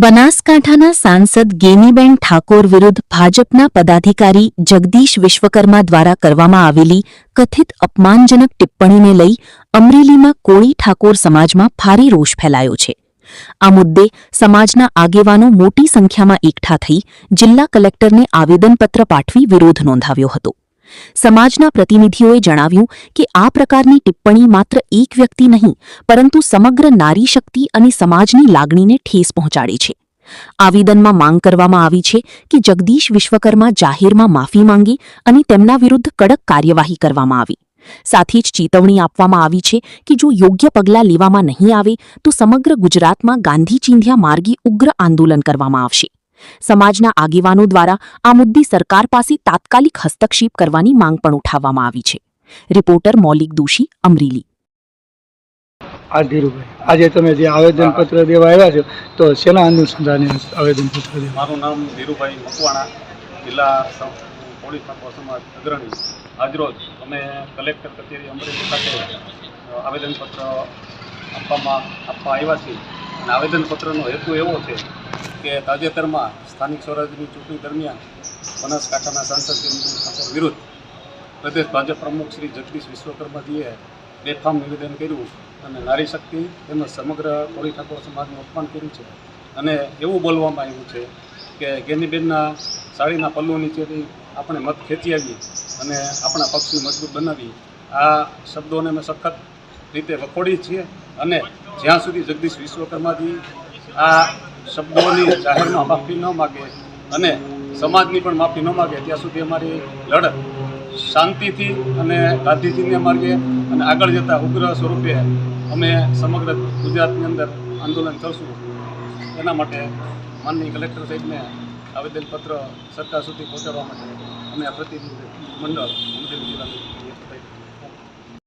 બનાસકાંઠાના સાંસદ ગેનીબેન ઠાકોર વિરુદ્ધ ભાજપના પદાધિકારી જગદીશ વિશ્વકર્મા દ્વારા કરવામાં આવેલી કથિત અપમાનજનક ટિપ્પણીને લઈ અમરેલીમાં કોળી ઠાકોર સમાજમાં ભારે રોષ ફેલાયો છે। આ મુદ્દે સમાજના આગેવાનો મોટી સંખ્યામાં એકઠા થઈ જિલ્લા કલેક્ટરને આવેદનપત્ર પાઠવી વિરોધ નોંધાવ્યો હતો। સમાજના પ્રતિનિધિઓએ જણાવ્યું કે આ પ્રકારની ટિપ્પણી માત્ર એક વ્યક્તિ નહીં પરંતુ સમગ્ર નારી શક્તિ અને સમાજની લાગણીને ઠેસ પહોંચાડે છે। આવેદનમાં માંગ કરવામાં આવી છે કે જગદીશ વિશ્વકર્મા જાહેરમાં માફી માંગે અને તેમના વિરુદ્ધ કડક કાર્યવાહી કરવામાં આવે। સાથે જ ચેતવણી આપવામાં આવી છે કે જો યોગ્ય પગલાં લેવામાં નહીં આવે તો સમગ્ર ગુજરાતમાં ગાંધી ચિંધ્યા માર્ગે ઉગ્ર આંદોલન કરવામાં આવશે। સમાજના આગેવાનો દ્વારા આ મુદ્દે સરકાર પાસે તાત્કાલિક હસ્તક્ષેપ કરવાની માંગ પણ ઉઠાવવામાં આવી છે। રિપોર્ટર મૌલિક દોશી, અમરેલી। આજે તમે જે આવેદનપત્ર દેવા આવ્યા છો તો શેના અનુસંધાને આવેદનપત્ર દેવા? મારું નામ ધીરુભાઈ મકવાણા, જિલ્લા કોળી ઠાકોર સમાજ અગ્રણી। આજરોજ અમે કલેક્ટર કચેરી અમરેલી ખાતે આવેદનપત્ર આપવા આવ્યા છીએ અને આવેદનપત્રનો હેતુ એવો છે કે તાજેતરમાં સ્થાનિક સ્વરાજ્યની ચૂંટણી દરમિયાન બનાસકાંઠાના સાંસદ ગેનીબેન ઠાકોર વિરુદ્ધ પ્રદેશ ભાજપ પ્રમુખ શ્રી જગદીશ વિશ્વકર્માજીએ બેફામ નિવેદન કર્યું અને નારી શક્તિ તેમજ સમગ્ર કોળી ઠાકોર સમાજનું અપમાન કર્યું છે અને એવું બોલવામાં આવ્યું છે કે ગેનીબેનના સાડીના પલ્લુ નીચેથી આપણે મત ખેંચી આવી અને આપણા પક્ષને મજબૂત બનાવી। આ શબ્દોને અમે સખત રીતે વખોડી છીએ અને જ્યાં સુધી જગદીશ વિશ્વકર્માજી આ શબ્દોની જાહેરમાં માફી ન માગે અને સમાજની પણ માફી ન માગે ત્યાં સુધી અમારી લડત શાંતિથી અને ગાંધીજીને માર્ગે અને આગળ જતા ઉગ્ર સ્વરૂપે અમે સમગ્ર ગુજરાતની અંદર આંદોલન કરશું। એના માટે માનનીય કલેક્ટર સાહેબને આવેદનપત્ર સરકાર સુધી પહોંચાડવા માટે અમે આ પ્રતિનિધિ મંડળ અમરેલી જિલ્લાનું